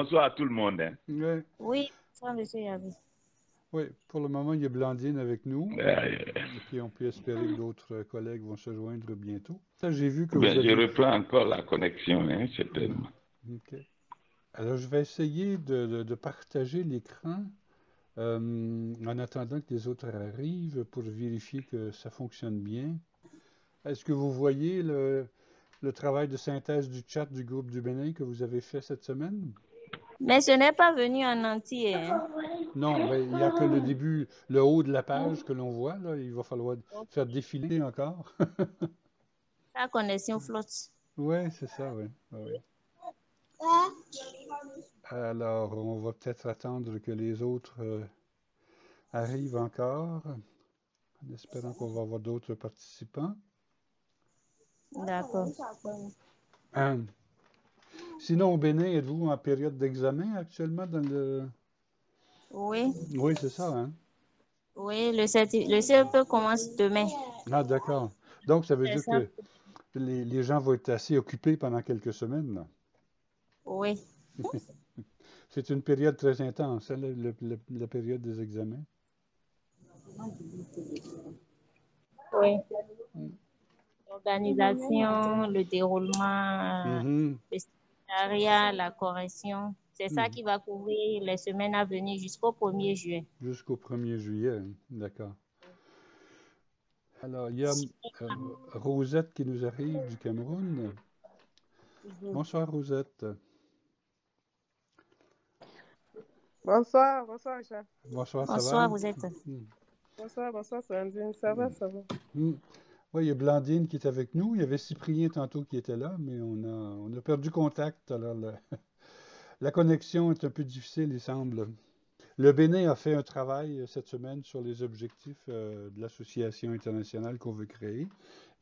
bonsoir à tout le monde. Hein. Ouais. Oui, bonsoir, monsieur Yavi. Oui, pour le moment, il y a Blandine avec nous. Euh, Et puis, on peut espérer que d'autres collègues vont se joindre bientôt. Ça, j'ai vu que vous je avez... reprends encore la connexion, hein, certainement. OK. Alors, je vais essayer de partager l'écran en attendant que les autres arrivent pour vérifier que ça fonctionne bien. Est-ce que vous voyez le travail de synthèse du chat du groupe du Bénin que vous avez fait cette semaine? Mais ce n'est pas venu en entier. Hein. Non, ben, il n'y a que le début, le haut de la page que l'on voit. Là. Il va falloir faire défiler encore. La connexion flotte. Oui, c'est ça, oui. Oui. Alors, on va peut-être attendre que les autres arrivent encore, en espérant qu'on va avoir d'autres participants. D'accord. Sinon, au Bénin, êtes-vous en période d'examen actuellement dans le... Oui. Oui, c'est ça, hein? Oui, le CEP commence demain. Ah, d'accord. Donc, ça veut C'est dire ça. que les gens vont être assez occupés pendant quelques semaines, là. Oui. C'est une période très intense, hein, la période des examens. Oui. Mm. L'organisation, le déroulement, Mhm. le secrétariat, la correction. C'est ça Mhm. qui va couvrir les semaines à venir jusqu'au 1er juin. Jusqu'au 1er juillet, hein. D'accord. Alors, il y a Rosette qui nous arrive du Cameroun. Bonsoir, Rosette. Bonsoir, bonsoir, Jean. Bonsoir, ça va? Bonsoir, vous êtes. Bonsoir, Sandrine. Ça va, ça va. Oui, il y a Blandine qui est avec nous. Il y avait Cyprien tantôt qui était là, mais on a perdu contact. Alors, la connexion est un peu difficile, il semble. Le Bénin a fait un travail cette semaine sur les objectifs de l'association internationale qu'on veut créer.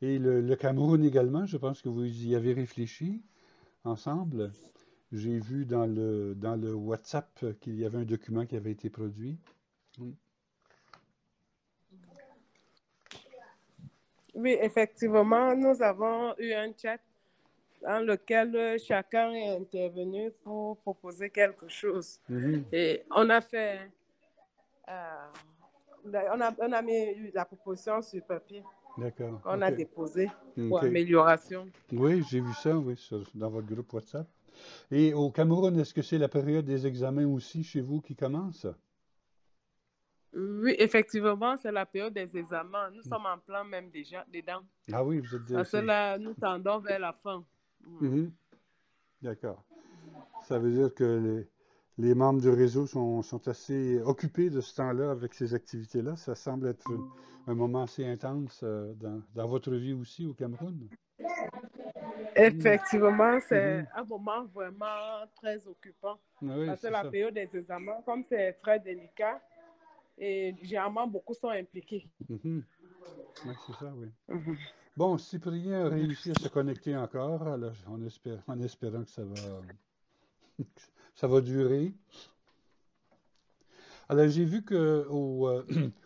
Et le Cameroun également, je pense que vous y avez réfléchi ensemble. J'ai vu dans le WhatsApp qu'il y avait un document qui avait été produit. Oui, effectivement, nous avons eu un chat dans lequel chacun est intervenu pour proposer quelque chose. Et on a fait, on a mis la proposition sur papier. D'accord. On OK. a déposé pour OK. amélioration. Oui, j'ai vu ça, oui, dans votre groupe WhatsApp. Et au Cameroun, est-ce que c'est la période des examens aussi chez vous qui commence? Oui, effectivement, c'est la période des examens. Nous sommes en plein même déjà dedans. Ah oui, vous êtes Parce que là, nous tendons vers la fin. D'accord. Ça veut dire que les membres du réseau sont assez occupés de ce temps-là avec ces activités-là. Ça semble être un moment assez intense dans votre vie aussi au Cameroun. Effectivement, c'est un moment vraiment très occupant. Oui, parce que c'est la ça. période des examens, comme c'est très délicat, et généralement, beaucoup sont impliqués. Oui, c'est ça, oui. Bon, Cyprien a réussi à se connecter encore, alors en espérant que ça va durer. Alors, j'ai vu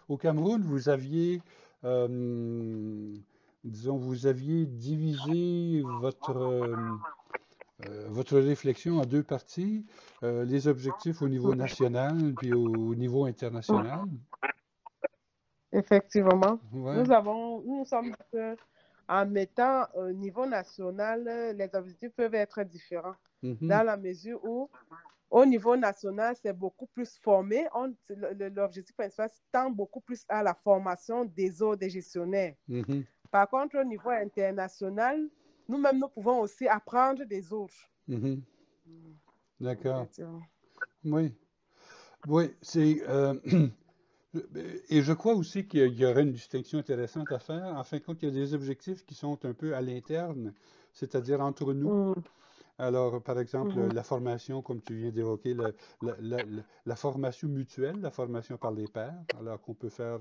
au Cameroun, vous aviez, disons, vous aviez divisé votre réflexion en deux parties, les objectifs au niveau national puis au niveau international. Effectivement. Ouais. Nous sommes en mettant au niveau national, les objectifs peuvent être différents. Dans la mesure où, au niveau national, c'est beaucoup plus formé. L'objectif principal tend beaucoup plus à la formation des autres gestionnaires. Par contre, au niveau international, nous-mêmes, nous pouvons aussi apprendre des autres. D'accord. Oui. Oui, c'est... Et je crois aussi qu'il y aurait une distinction intéressante à faire. En fin de compte, il y a des objectifs qui sont un peu à l'interne, c'est-à-dire entre nous. Alors, par exemple, la formation, comme tu viens d'évoquer, la formation mutuelle, la formation par les pairs, alors qu'on peut faire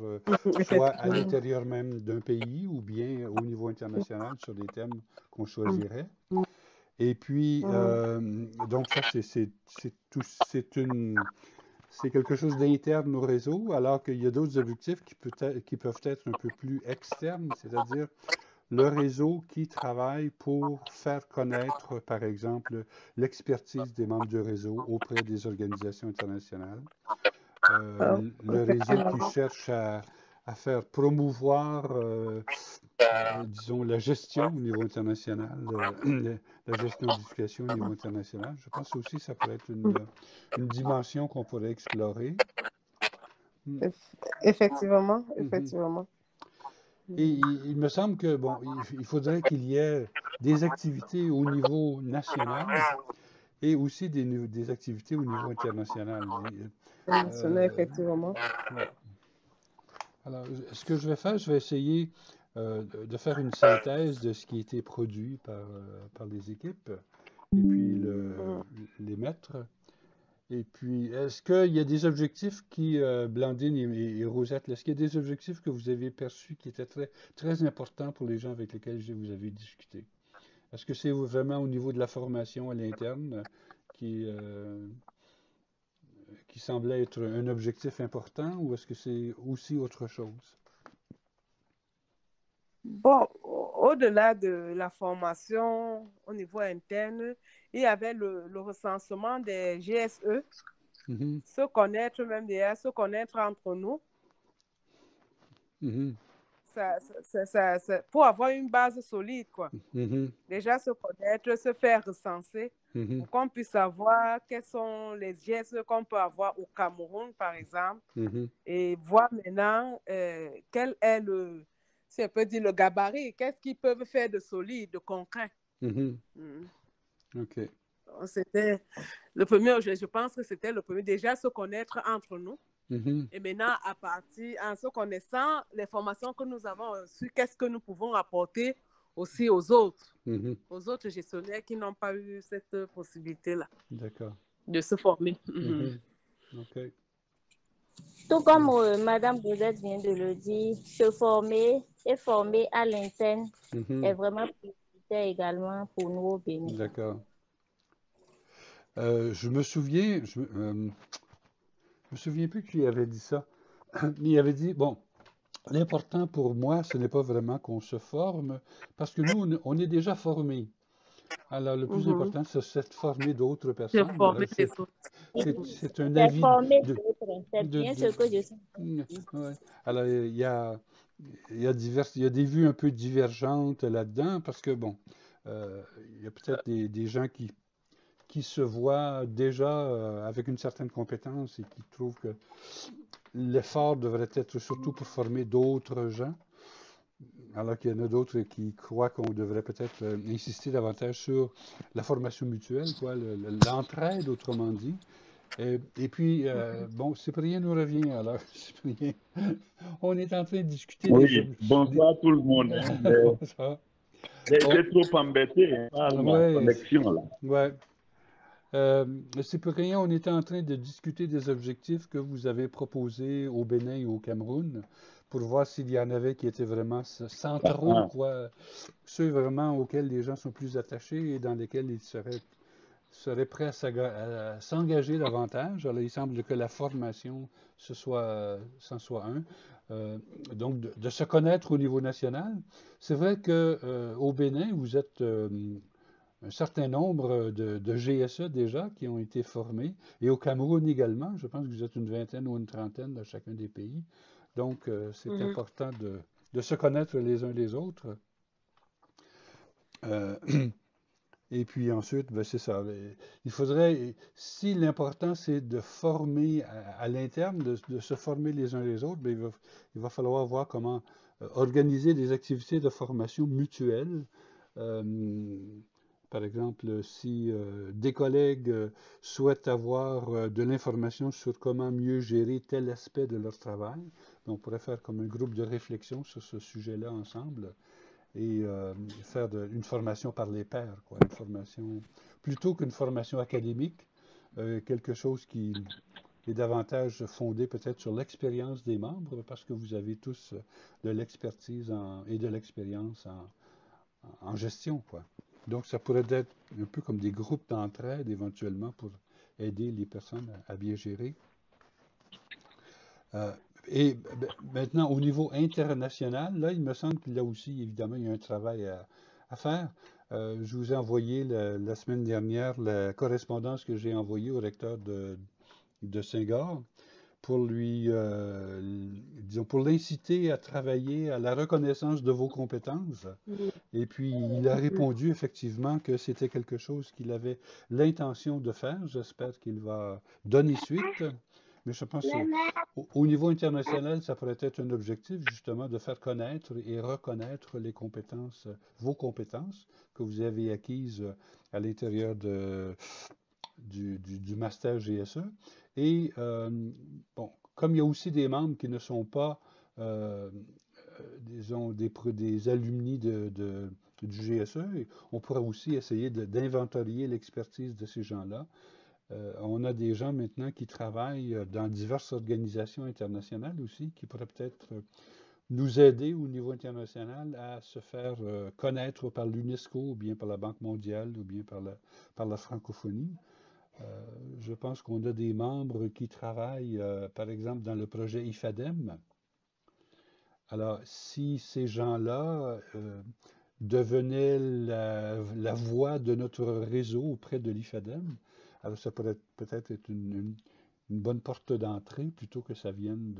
soit à l'intérieur même d'un pays ou bien au niveau international sur des thèmes qu'on choisirait. Et puis, donc ça, c'est quelque chose d'interne au réseau, alors qu'il y a d'autres objectifs qui peuvent être un peu plus externes, c'est-à-dire le réseau qui travaille pour faire connaître, par exemple, l'expertise des membres du réseau auprès des organisations internationales. Le réseau qui Effectivement. cherche à faire promouvoir, disons, la gestion au niveau international, la gestion de l'éducation au niveau international. Je pense aussi que ça pourrait être une dimension qu'on pourrait explorer. Effectivement, Mhm. effectivement. Et il me semble que, bon, il faudrait qu'il y ait des activités au niveau national et aussi des activités au niveau international. Effectivement. Ouais. Alors, ce que je vais faire, je vais essayer de faire une synthèse de ce qui a été produit par les équipes et puis les mettre. Et puis, est-ce qu'il y a des objectifs Blandine et Rosette, est-ce qu'il y a des objectifs que vous avez perçus qui étaient très, très importants pour les gens avec lesquels vous avez discuté? Est-ce que c'est vraiment au niveau de la formation à l'interne qui semblait être un objectif important ou est-ce que c'est aussi autre chose? Bon, au-delà de la formation au niveau interne, il y avait le recensement des GSE, Mhm. se connaître même déjà, se connaître entre nous. Mhm. Pour avoir une base solide, quoi. Mhm. Déjà se connaître, se faire recenser, Mhm. pour qu'on puisse savoir quels sont les GSE qu'on peut avoir au Cameroun, par exemple, Mhm. et voir maintenant quel est si on peut dire le gabarit, qu'est-ce qu'ils peuvent faire de solide, de concret. Mhm. OK. C'était le premier, je pense que c'était le premier, déjà se connaître entre nous. Mhm. Et maintenant, en se connaissant, les formations que nous avons reçues, qu'est-ce que nous pouvons apporter aussi aux autres, Mhm. aux autres gestionnaires qui n'ont pas eu cette possibilité-là D'accord. de se former. Mhm. OK. Tout comme Madame Bosette vient de le dire, se former et former à l'interne Mhm. est vraiment prioritaire également pour nous au Bénin. D'accord. Je me souviens, je me souviens plus qui avait dit ça. Mais il avait dit, bon, l'important pour moi, ce n'est pas vraiment qu'on se forme, parce que nous, on est déjà formés. Alors, le plus important, c'est de former d'autres Se personnes. former Alors, les autres. c'est un C'est avis former de, d'autres, c'est de, bien ce de- que je suis. ouais. Alors, il y a des vues un peu divergentes là-dedans, parce que, bon, il y a peut-être des gens qui se voient déjà avec une certaine compétence et qui trouvent que l'effort devrait être surtout pour former d'autres gens, alors qu'il y en a d'autres qui croient qu'on devrait peut-être insister davantage sur la formation mutuelle, quoi, l'entraide, autrement dit. Et puis, bon, Cyprien nous revient. Alors, Cyprien, on est en train de discuter Oui, bonsoir tout le monde. Bonsoir. J'ai été trop embêté par la Ouais, connexion là. ouais. Cyprien, on était en train de discuter des objectifs que vous avez proposés au Bénin et au Cameroun pour voir s'il y en avait qui étaient vraiment centraux, quoi, ceux vraiment auxquels les gens sont plus attachés et dans lesquels ils seraient prêts à s'engager davantage. Alors, il semble que la formation, c'en soit un. Donc, de se connaître au niveau national. C'est vrai que au Bénin, vous êtes un certain nombre de GSE déjà qui ont été formés, et au Cameroun également. Je pense que vous êtes une vingtaine ou une trentaine dans chacun des pays. Donc, c'est important de se connaître les uns les autres. Euh, Et puis ensuite, ben, c'est ça. Il faudrait, si l'important c'est de former à l'interne, de se former les uns les autres, ben, il va falloir voir comment organiser des activités de formation mutuelle. Euh, Par exemple, si des collègues souhaitent avoir de l'information sur comment mieux gérer tel aspect de leur travail, ben, on pourrait faire comme un groupe de réflexion sur ce sujet-là ensemble et faire une formation par les pairs, quoi, une formation plutôt qu'une formation académique, quelque chose qui est davantage fondé peut-être sur l'expérience des membres, parce que vous avez tous de l'expertise et de l'expérience en gestion, quoi. Donc, ça pourrait être un peu comme des groupes d'entraide éventuellement pour aider les personnes à bien gérer. Et maintenant, au niveau international, là, il me semble que là aussi, évidemment, il y a un travail à faire. Je vous ai envoyé la semaine dernière la correspondance que j'ai envoyée au recteur de Saint-Gall pour disons, pour l'inciter à travailler à la reconnaissance de vos compétences. Et puis, il a répondu effectivement que c'était quelque chose qu'il avait l'intention de faire. J'espère qu'il va donner suite. Mais je pense qu'au niveau international, ça pourrait être un objectif justement de faire connaître et reconnaître les compétences, vos compétences que vous avez acquises à l'intérieur du master GSE. Et bon, comme il y a aussi des membres qui ne sont pas, disons, des alumni du GSE, on pourrait aussi essayer d'inventorier l'expertise de ces gens-là. On a des gens maintenant qui travaillent dans diverses organisations internationales aussi, qui pourraient peut-être nous aider au niveau international à se faire connaître par l'UNESCO, ou bien par la Banque mondiale, ou bien par la francophonie. Je pense qu'on a des membres qui travaillent, par exemple, dans le projet IFADEM. Alors, si ces gens-là devenaient la voix de notre réseau auprès de l'IFADEM, alors ça pourrait peut-être être une bonne porte d'entrée plutôt que ça vienne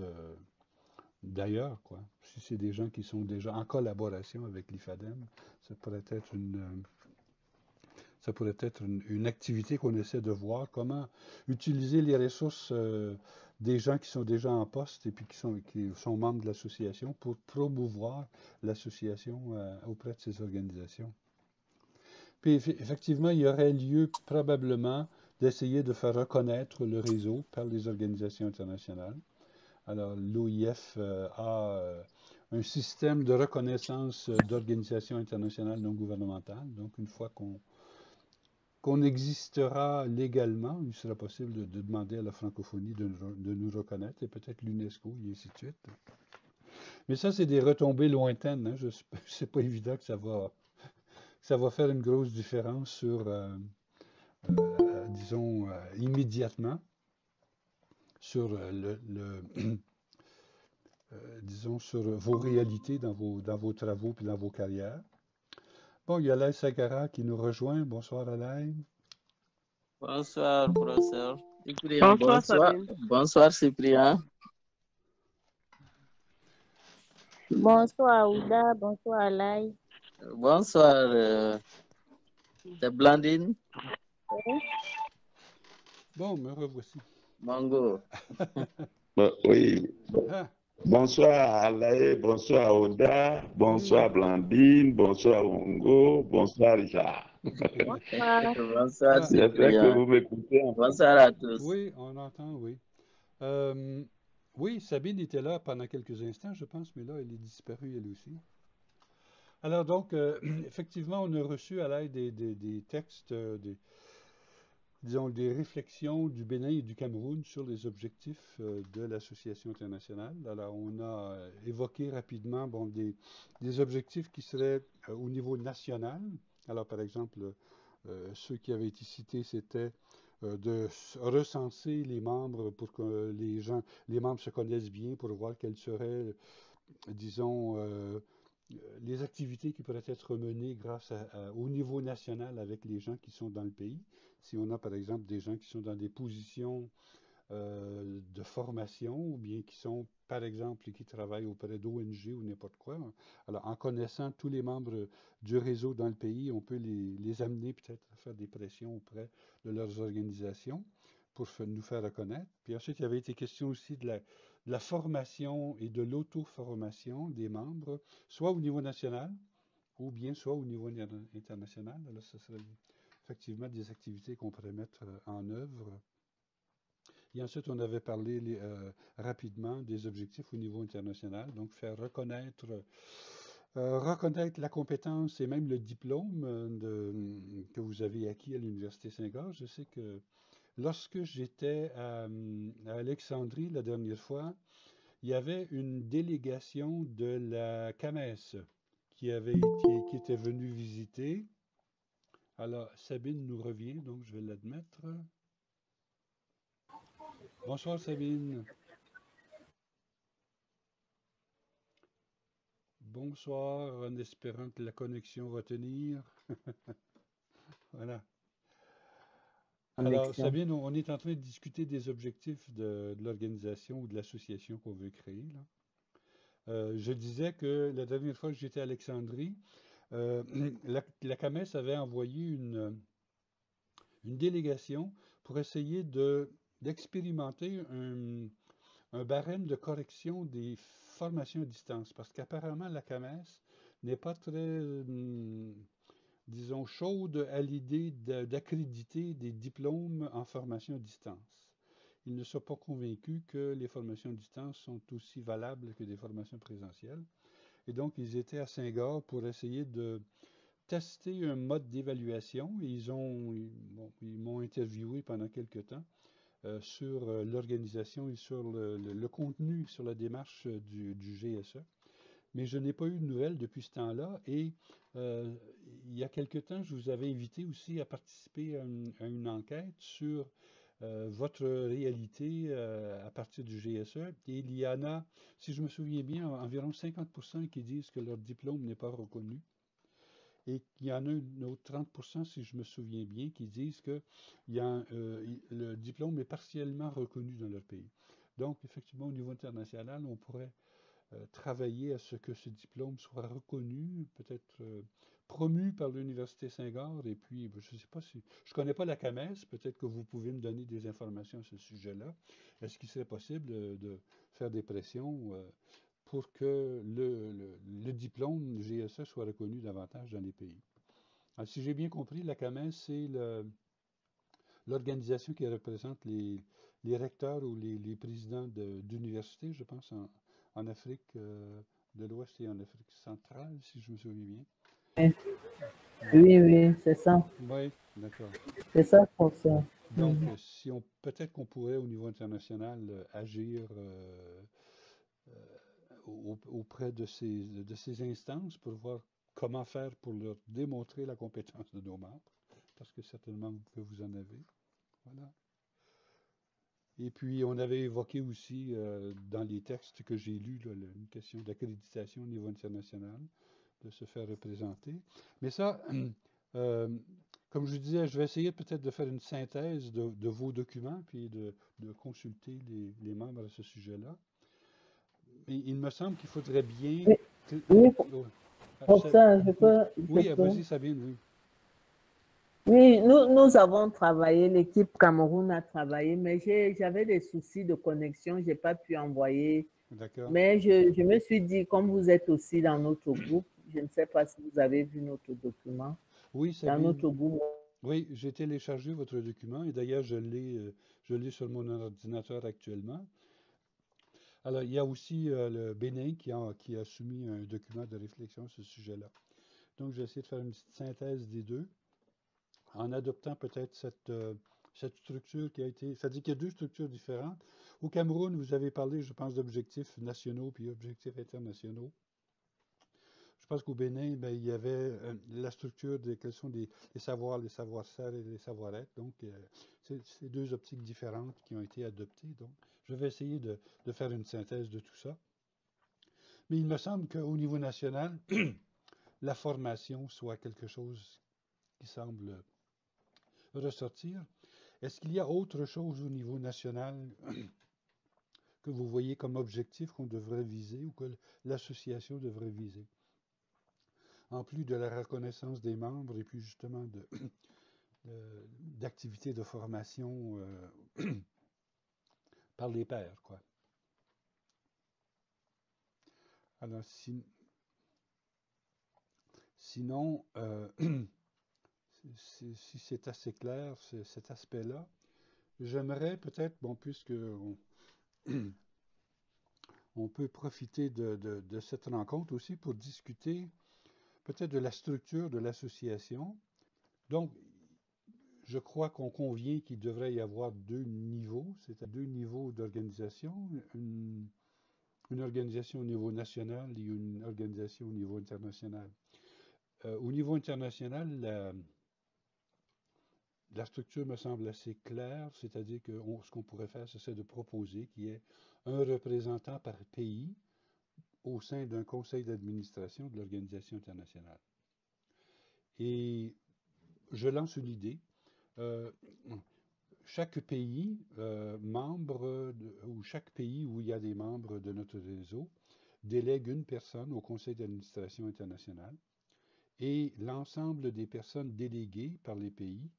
d'ailleurs, quoi. Si c'est des gens qui sont déjà en collaboration avec l'IFADEM, ça pourrait être une activité qu'on essaie de voir, comment utiliser les ressources des gens qui sont déjà en poste et puis qui sont membres de l'association pour promouvoir l'association auprès de ces organisations. Puis effectivement, il y aurait lieu probablement d'essayer de faire reconnaître le réseau par les organisations internationales. Alors, l'OIF a un système de reconnaissance d'organisations internationales non gouvernementales. Donc, une fois qu'on existera légalement, il sera possible de demander à la francophonie de nous reconnaître, et peut-être l'UNESCO, et ainsi de suite. Mais ça, c'est des retombées lointaines. Hein. C'est pas évident que ça va faire une grosse différence sur, disons, immédiatement, sur disons, sur vos réalités dans vos travaux et dans vos carrières. Bon, il y a Alain Sagara qui nous rejoint. Bonsoir, Alain. Bonsoir, professeur. Bonsoir. Bonsoir, Cyprien. Bonsoir, Ouda. Bonsoir, Alain. Bonsoir, Blandine. Bon, me revoici. Mango. Oui. Bonsoir Alain, bonsoir Oda, bonsoir Blandine, bonsoir Ongo, bonsoir Richard. Bonsoir, J'espère que vous m'écoutez. Bonsoir à tous. Oui, on entend, oui. Oui, Sabine était là pendant quelques instants, je pense, mais là, elle est disparue, elle aussi. Alors donc, effectivement, on a reçu à l'aide des textes, disons, des réflexions du Bénin et du Cameroun sur les objectifs de l'association internationale. Alors, on a évoqué rapidement des objectifs qui seraient au niveau national. Alors, par exemple, ceux qui avaient été cités, c'était de recenser les membres pour que les membres se connaissent bien, pour voir quelles seraient, disons, les activités qui pourraient être menées grâce au niveau national avec les gens qui sont dans le pays. Si on a par exemple des gens qui sont dans des positions de formation ou bien qui sont par exemple qui travaillent auprès d'ONG ou n'importe quoi, alors en connaissant tous les membres du réseau dans le pays, on peut les amener peut-être à faire des pressions auprès de leurs organisations pour nous faire reconnaître. Puis ensuite, il y avait été question aussi de la formation et de l'auto-formation des membres, soit au niveau national ou bien soit au niveau international. Alors, ce serait effectivement des activités qu'on pourrait mettre en œuvre. Et ensuite, on avait parlé rapidement des objectifs au niveau international, donc faire reconnaître la compétence et même le diplôme que vous avez acquis à l'Université Saint-Gall. Je sais que lorsque j'étais à Alexandrie la dernière fois, il y avait une délégation de la CAMES qui était venue visiter. Alors, Sabine nous revient, donc je vais l'admettre. Bonsoir, Sabine. bonsoir, en espérant que la connexion va tenir. Voilà. Alors, Connexion. Sabine, on est en train de discuter des objectifs de l'organisation ou de l'association qu'on veut créer, là. Je disais que la dernière fois que j'étais à Alexandrie, euh, la CAMES avait envoyé une délégation pour essayer d'expérimenter un barème de correction des formations à distance, parce qu'apparemment la CAMES n'est pas très, disons, chaude à l'idée d'accréditer des diplômes en formation à distance. Ils ne sont pas convaincus que les formations à distance sont aussi valables que des formations présentielles. Et donc, ils étaient à Saint-Gall pour essayer de tester un mode d'évaluation. Ils m'ont interviewé pendant quelques temps sur l'organisation et sur le contenu, sur la démarche du GSE. Mais je n'ai pas eu de nouvelles depuis ce temps-là. Et euh, il y a quelque temps, je vous avais invité aussi à participer à une enquête sur votre réalité à partir du GSE. Et il y en a, si je me souviens bien, environ 50% qui disent que leur diplôme n'est pas reconnu. Et il y en a une autre 30%, si je me souviens bien, qui disent que le diplôme est partiellement reconnu dans leur pays. Donc, effectivement, au niveau international, on pourrait travailler à ce que ce diplôme soit reconnu, peut-être promu par l'Université Saint-Gall. Et puis, je ne sais pas si... Je ne connais pas la CAMES, peut-être que vous pouvez me donner des informations à ce sujet-là. Est-ce qu'il serait possible de faire des pressions pour que le diplôme GSE soit reconnu davantage dans les pays? Alors, si j'ai bien compris, la CAMES, c'est l'organisation qui représente les recteurs ou les présidents d'universités, je pense, en Afrique de l'Ouest et en Afrique centrale, si je me souviens bien. Oui, oui, c'est ça. Oui, d'accord. C'est ça pour ça. Donc, si peut-être qu'on pourrait au niveau international agir auprès de ces instances pour voir comment faire pour leur démontrer la compétence de nos membres, parce que certainement vous en avez. Voilà. Et puis, on avait évoqué aussi dans les textes que j'ai lus là, une question d'accréditation au niveau international, de se faire représenter. Mais ça, comme je disais, je vais essayer peut-être de faire une synthèse de vos documents, puis de consulter les membres à ce sujet-là. Mais il me semble qu'il faudrait bien... Oui, pour ça, je peux... Oui, vas-y Sabine, oui. Oui, nous avons travaillé, l'équipe Cameroun a travaillé, mais j'avais des soucis de connexion, je n'ai pas pu envoyer. D'accord. Mais je me suis dit, comme vous êtes aussi dans notre groupe, je ne sais pas si vous avez vu notre document. Oui, Sabine. Dans notre groupe. Oui, j'ai téléchargé votre document et d'ailleurs, je l'ai sur mon ordinateur actuellement. Alors, il y a aussi le Bénin qui a soumis un document de réflexion sur ce sujet-là. Donc, j'ai essayé de faire une petite synthèse des deux, en adoptant peut-être cette structure qui a été... C'est-à-dire qu'il y a deux structures différentes. Au Cameroun, vous avez parlé, je pense, d'objectifs nationaux puis objectifs internationaux. Je pense qu'au Bénin, ben, il y avait la structure quels sont les savoirs, les savoir-faire et les savoir-être. Donc, c'est deux optiques différentes qui ont été adoptées. Donc, je vais essayer de faire une synthèse de tout ça. Mais il me semble qu'au niveau national, la formation soit quelque chose qui semble ressortir. Est-ce qu'il y a autre chose au niveau national que vous voyez comme objectif qu'on devrait viser ou que l'association devrait viser? En plus de la reconnaissance des membres et puis justement d'activités de formation par les pairs, quoi. Alors, sinon, si c'est assez clair, cet aspect-là, j'aimerais peut-être, bon, puisque on peut profiter de cette rencontre aussi pour discuter peut-être de la structure de l'association. Donc, je crois qu'on convient qu'il devrait y avoir deux niveaux, c'est-à-dire deux niveaux d'organisation, une organisation au niveau national et une organisation au niveau international. Au niveau international, la structure me semble assez claire, c'est-à-dire que ce qu'on pourrait faire, c'est de proposer qu'il y ait un représentant par pays au sein d'un conseil d'administration de l'organisation internationale. Et je lance une idée. Chaque pays ou chaque pays où il y a des membres de notre réseau délègue une personne au conseil d'administration internationale et l'ensemble des personnes déléguées par les pays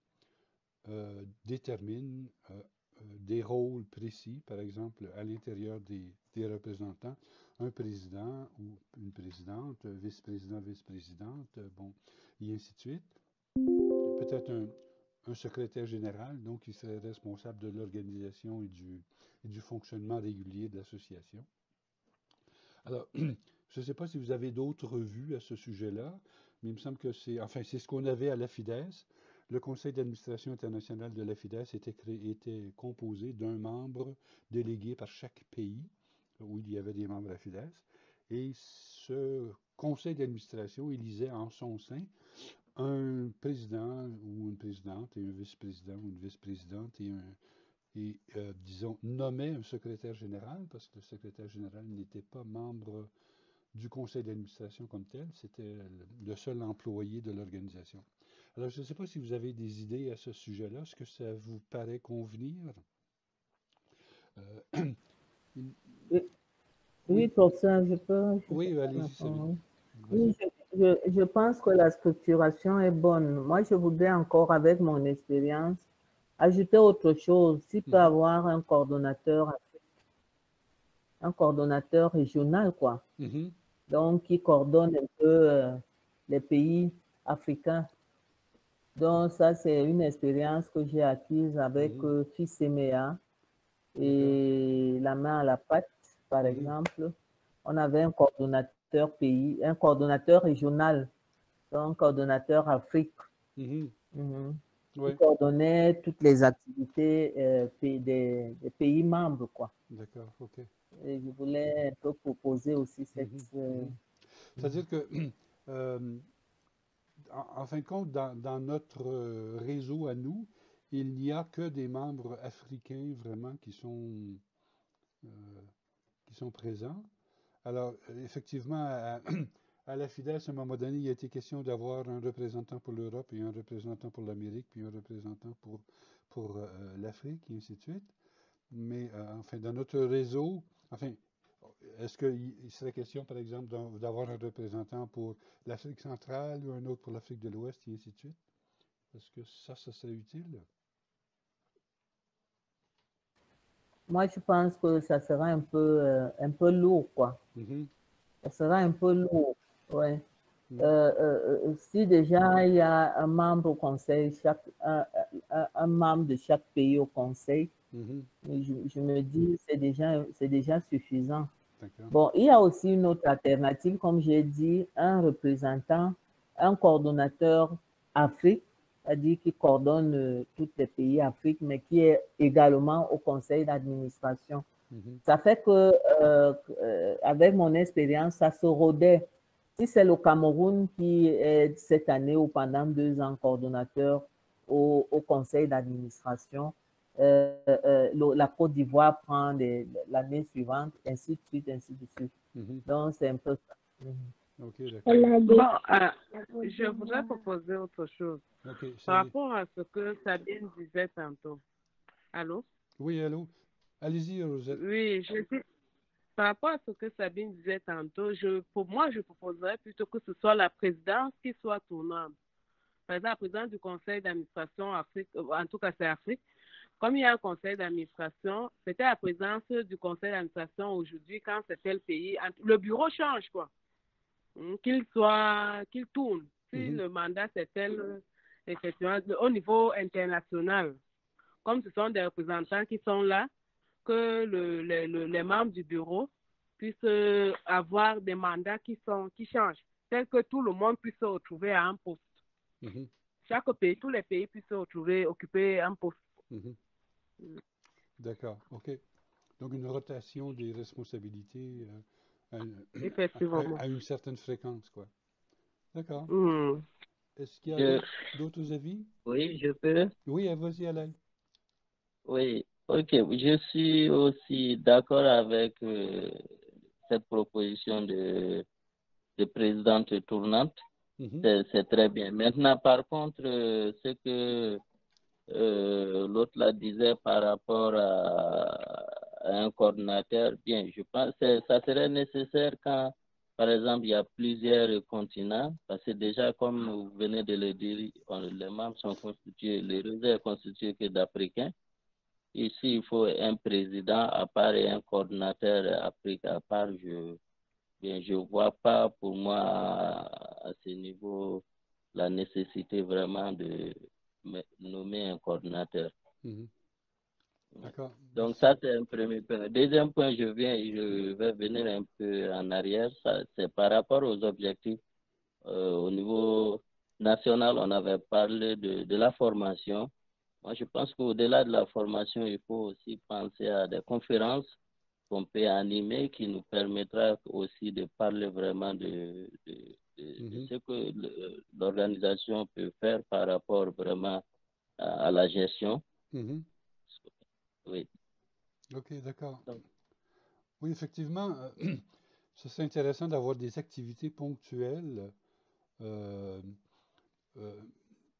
déterminent des rôles précis, par exemple à l'intérieur des représentants, un président ou une présidente, vice-président, vice-présidente, bon, et ainsi de suite. Peut-être un secrétaire général, donc, qui serait responsable de l'organisation et du fonctionnement régulier de l'association. Alors, je ne sais pas si vous avez d'autres vues à ce sujet-là, mais il me semble que c'est ce qu'on avait à l'AFIDES. Le conseil d'administration internationale de l'AFIDES était composé d'un membre délégué par chaque pays où il y avait des membres à l'AFIDES. Et ce conseil d'administration élisait en son sein un président ou une présidente et un vice-président ou une vice-présidente et disons, nommait un secrétaire général, parce que le secrétaire général n'était pas membre du conseil d'administration comme tel, c'était le seul employé de l'organisation. Alors, je ne sais pas si vous avez des idées à ce sujet-là. Est-ce que ça vous paraît convenir? Oui, professeur, je peux... Oui, allez-y. Oui, je pense que la structuration est bonne. Moi, je voudrais encore, avec mon expérience, ajouter autre chose. S'il peut avoir un coordonnateur régional, quoi. Donc, qui coordonne un peu les pays africains. Donc, ça, c'est une expérience que j'ai acquise avec FISEMEA et La main à la pâte, par exemple. On avait un coordonnateur régional, donc coordonnateur Afrique. Qui coordonnait toutes les activités des pays membres, quoi. D'accord, ok. Et je voulais un peu proposer aussi cette... C'est-à-dire que, en fin de compte, dans notre réseau à nous, il n'y a que des membres africains vraiment qui sont présents. Alors, effectivement, à la FIDES, à un moment donné, il a été question d'avoir un représentant pour l'Europe et un représentant pour l'Amérique, puis un représentant pour l'Afrique, et ainsi de suite. Mais, dans notre réseau, est-ce qu'il serait question, par exemple, d'avoir un représentant pour l'Afrique centrale ou un autre pour l'Afrique de l'Ouest, et ainsi de suite? Est-ce que ça serait utile? Moi, je pense que ça sera un peu lourd, quoi. Ça sera un peu lourd, ouais. Si déjà il y a un membre au conseil, un membre de chaque pays au conseil, je me dis c'est déjà suffisant. Bon, il y a aussi une autre alternative, comme j'ai dit, un représentant, un coordonnateur Afrique, c'est-à-dire qui coordonne tous les pays Afrique, mais qui est également au conseil d'administration. Ça fait que, avec mon expérience, ça se rodait. Si c'est le Cameroun qui est cette année ou pendant 2 ans coordonnateur au conseil d'administration, la Côte d'Ivoire prend l'année suivante, ainsi de suite, ainsi de suite. Donc, c'est un peu ça. Je voudrais proposer autre chose. Par rapport à ce que Sabine disait tantôt. Allô? Oui, allô? Allez-y, Rosette. Oui, je dis, par rapport à ce que Sabine disait tantôt, pour moi, je proposerais plutôt que ce soit la présidence qui soit tournante. Par exemple, la présidence du conseil d'administration Afrique, en tout cas c'est Afrique. Comme il y a un conseil d'administration, c'était la présidence du conseil d'administration aujourd'hui quand c'était le pays. Le bureau change, quoi. Qu'il tourne. Si le mandat c'est tel, effectivement, au niveau international. Comme ce sont des représentants qui sont là, que les membres du bureau puissent avoir des mandats qui changent, tel que tout le monde puisse se retrouver à un poste. Chaque pays, tous les pays puissent se retrouver, occuper un poste. D'accord, ok. Donc une rotation des responsabilités à une certaine fréquence, quoi. D'accord. Est-ce qu'il y a d'autres avis? Oui, je peux. Oui, vas-y, Alain. Oui, ok. Je suis aussi d'accord avec cette proposition de présidente tournante. C'est très bien. Maintenant, par contre, ce que l'autre là disait par rapport à un coordinateur, bien, je pense que ça serait nécessaire quand, par exemple, il y a plusieurs continents, parce que déjà, comme vous venez de le dire, les membres sont constitués, les réseaux sont constitués que d'Africains. Ici, il faut un président à part et un coordinateur Afrique à part. Je vois pas pour moi à ce niveau la nécessité vraiment de nommer un coordinateur. D'accord. Donc ça, c'est un premier point. Deuxième point, je vais venir un peu en arrière. C'est par rapport aux objectifs. Au niveau national, on avait parlé de la formation. Moi, je pense qu'au-delà de la formation, il faut aussi penser à des conférences qu'on peut animer qui nous permettra aussi de parler vraiment de ce que l'organisation peut faire par rapport vraiment à la gestion. Oui. OK, d'accord. Oui, effectivement, ce serait intéressant d'avoir des activités ponctuelles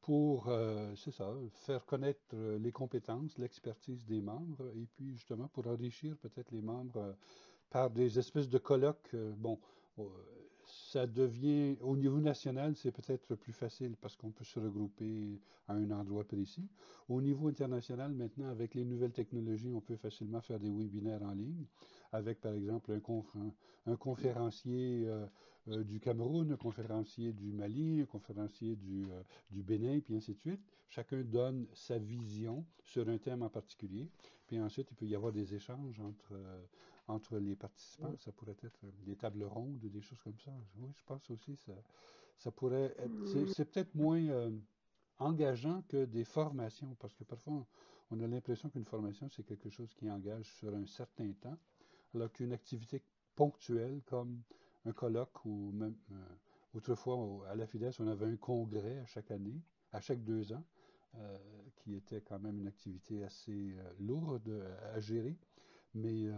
pour, c'est ça, faire connaître les compétences, l'expertise des membres, et puis justement pour enrichir peut-être les membres par des espèces de colloques. Bon, ça devient, au niveau national, c'est peut-être plus facile parce qu'on peut se regrouper à un endroit précis. Au niveau international, maintenant, avec les nouvelles technologies, on peut facilement faire des webinaires en ligne avec, par exemple, un conférencier du Cameroun, un conférencier du Mali, un conférencier du Bénin, puis ainsi de suite. Chacun donne sa vision sur un thème en particulier. Puis ensuite, il peut y avoir des échanges entre les participants. Ça pourrait être des tables rondes, des choses comme ça. Oui, je pense aussi que ça pourrait être... C'est peut-être moins engageant que des formations, parce que parfois, on a l'impression qu'une formation, c'est quelque chose qui engage sur un certain temps, alors qu'une activité ponctuelle, comme un colloque ou même... autrefois, à la FIDES, on avait un congrès à chaque année, à chaque 2 ans, qui était quand même une activité assez lourde à gérer, mais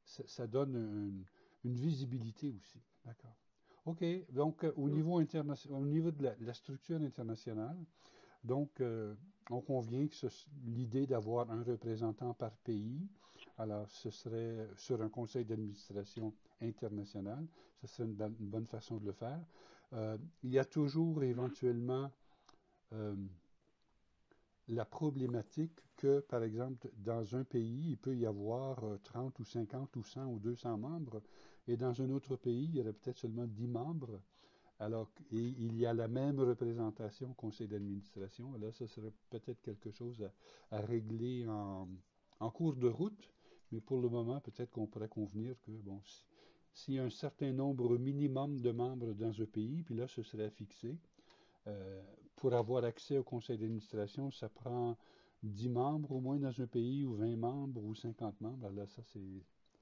ça donne une visibilité aussi. D'accord. OK. Donc, au niveau de la structure internationale, donc, on convient que l'idée d'avoir un représentant par pays, alors ce serait sur un conseil d'administration international, ce serait une bonne façon de le faire. Il y a toujours éventuellement la problématique que, par exemple, dans un pays, il peut y avoir 30 ou 50 ou 100 ou 200 membres, et dans un autre pays, il y aurait peut-être seulement 10 membres, alors il y a la même représentation au conseil d'administration. Là, ce serait peut-être quelque chose à régler en cours de route, mais pour le moment, peut-être qu'on pourrait convenir que, bon, s'il y a un certain nombre minimum de membres dans un pays, puis là, ce serait fixé. Pour avoir accès au conseil d'administration, ça prend 10 membres au moins dans un pays, ou 20 membres, ou 50 membres. Alors là, ça,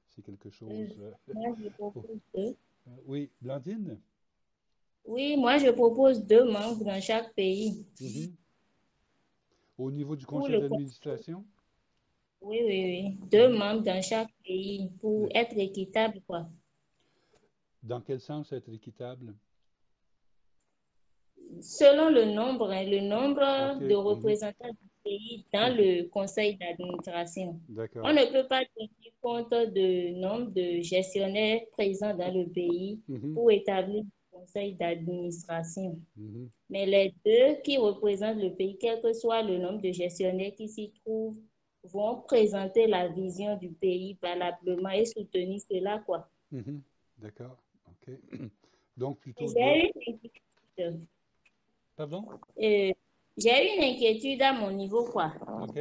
c'est quelque chose... Moi, je propose 2. Oui, Blandine? Oui, moi, je propose 2 membres dans chaque pays. Au niveau du Pour conseil le d'administration? Oui, oui, oui. 2 membres dans chaque pays pour Oui. être équitable, quoi. Dans quel sens être équitable? Selon le nombre, hein, le nombre OK. de représentants du pays dans le conseil d'administration. On D'accord. ne peut pas tenir compte du nombre de gestionnaires présents dans le pays pour établir le conseil d'administration. Mais les 2 qui représentent le pays, quel que soit le nombre de gestionnaires qui s'y trouvent, vont présenter la vision du pays valablement et soutenir cela, quoi. D'accord. OK. Donc, plutôt deux. J'ai une inquiétude. Pardon? J'ai une inquiétude à mon niveau, quoi. OK.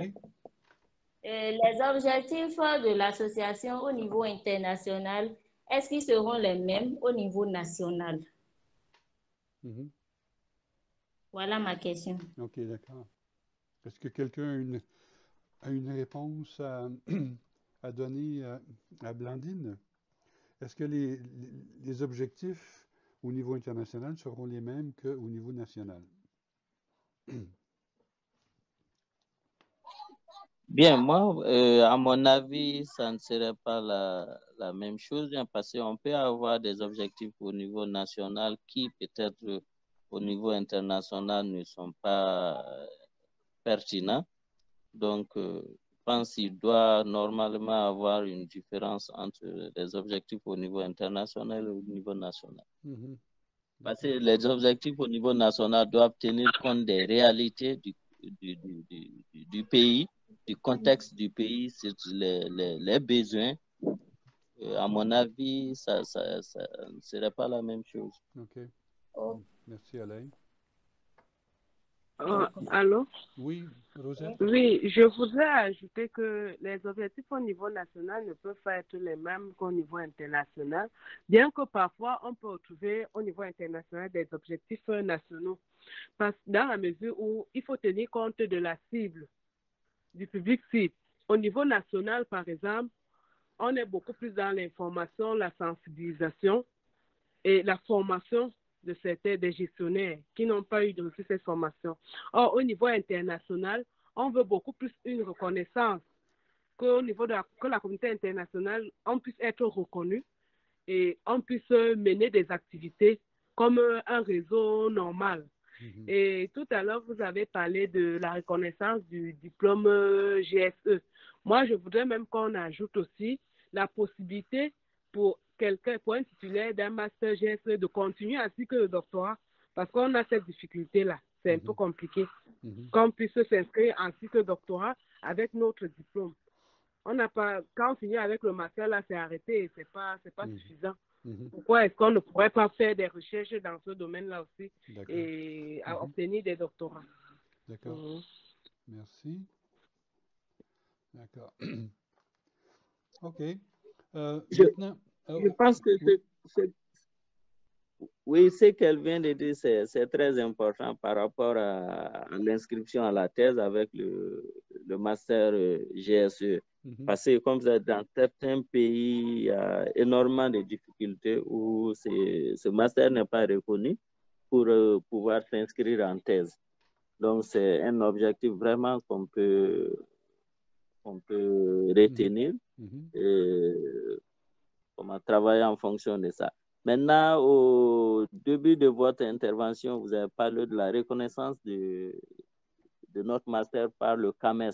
Les objectifs de l'association au niveau international, est-ce qu'ils seront les mêmes au niveau national? Voilà ma question. OK, d'accord. Est-ce que quelqu'un a une réponse à donner à Blandine? Est-ce que les objectifs au niveau international seront les mêmes qu'au niveau national? Bien, moi, à mon avis, ça ne serait pas la même chose, hein, parce qu'on peut avoir des objectifs au niveau national qui, peut-être, au niveau international, ne sont pas pertinents. Donc, je pense qu'il doit normalement avoir une différence entre les objectifs au niveau international et au niveau national. Parce que les objectifs au niveau national doivent tenir compte des réalités du pays, du contexte du pays, sur les besoins. À mon avis, ça ne serait pas la même chose. OK. Oh. Merci, Alain. Allô? Oui, Rosette? Oui, je voudrais ajouter que les objectifs au niveau national ne peuvent pas être les mêmes qu'au niveau international, bien que parfois on peut retrouver au niveau international des objectifs nationaux. Parce que dans la mesure où il faut tenir compte de la cible, du public cible. Au niveau national, par exemple, on est beaucoup plus dans l'information, la sensibilisation et la formation de certains des gestionnaires qui n'ont pas eu de cette formation. Or, au niveau international, on veut beaucoup plus une reconnaissance qu'au niveau de que la communauté internationale, on puisse être reconnu et on puisse mener des activités comme un réseau normal. Et tout à l'heure, vous avez parlé de la reconnaissance du diplôme GSE. Moi, je voudrais même qu'on ajoute aussi la possibilité pour quelqu'un, pour un titulaire d'un master GSE de continuer ainsi que le doctorat, parce qu'on a cette difficulté-là. C'est un peu compliqué. Qu'on puisse s'inscrire ainsi que le doctorat avec notre diplôme. On n'a pas, quand on finit avec le master, là, c'est arrêté, c'est pas suffisant. Pourquoi est-ce qu'on ne pourrait pas faire des recherches dans ce domaine-là aussi et obtenir des doctorats? D'accord. Merci. D'accord. OK. Maintenant... Je pense que oui, ce qu'elle vient de dire, c'est très important par rapport à l'inscription à la thèse avec le master GSE. Parce que comme ça, dans certains pays, il y a énormément de difficultés où ce master n'est pas reconnu pour pouvoir s'inscrire en thèse. Donc, c'est un objectif vraiment qu'on peut retenir et comment travailler en fonction de ça. Maintenant, au début de votre intervention, vous avez parlé de la reconnaissance de notre master par le CAMES.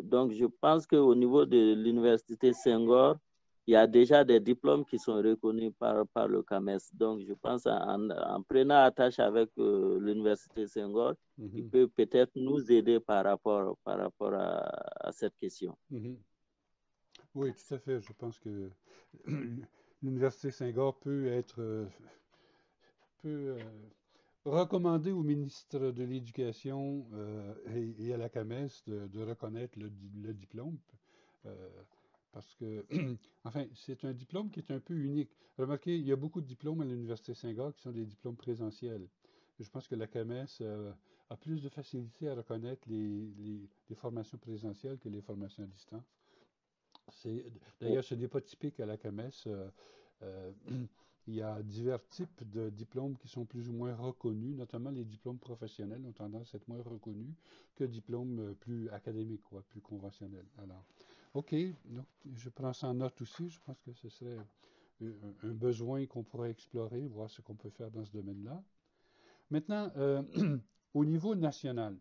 Donc, je pense qu'au niveau de l'université Senghor, il y a déjà des diplômes qui sont reconnus par le CAMES. Donc, je pense en prenant attache avec l'université Senghor, il peut peut-être nous aider par rapport à cette question. Oui, tout à fait. Je pense que l'Université Senghor peut être recommander au ministre de l'Éducation et à la CAMES de reconnaître le diplôme. Parce que, enfin, c'est un diplôme qui est un peu unique. Remarquez, il y a beaucoup de diplômes à l'Université Senghor qui sont des diplômes présentiels. Je pense que la CAMES a plus de facilité à reconnaître les formations présentielles que les formations à distance. D'ailleurs, ce n'est pas typique à la CAMES. Il y a divers types de diplômes qui sont plus ou moins reconnus, notamment les diplômes professionnels ont tendance à être moins reconnus que diplômes plus académiques, quoi, plus conventionnels. Alors, OK, donc, je prends ça en note aussi. Je pense que ce serait un besoin qu'on pourrait explorer, voir ce qu'on peut faire dans ce domaine-là. Maintenant, au niveau national,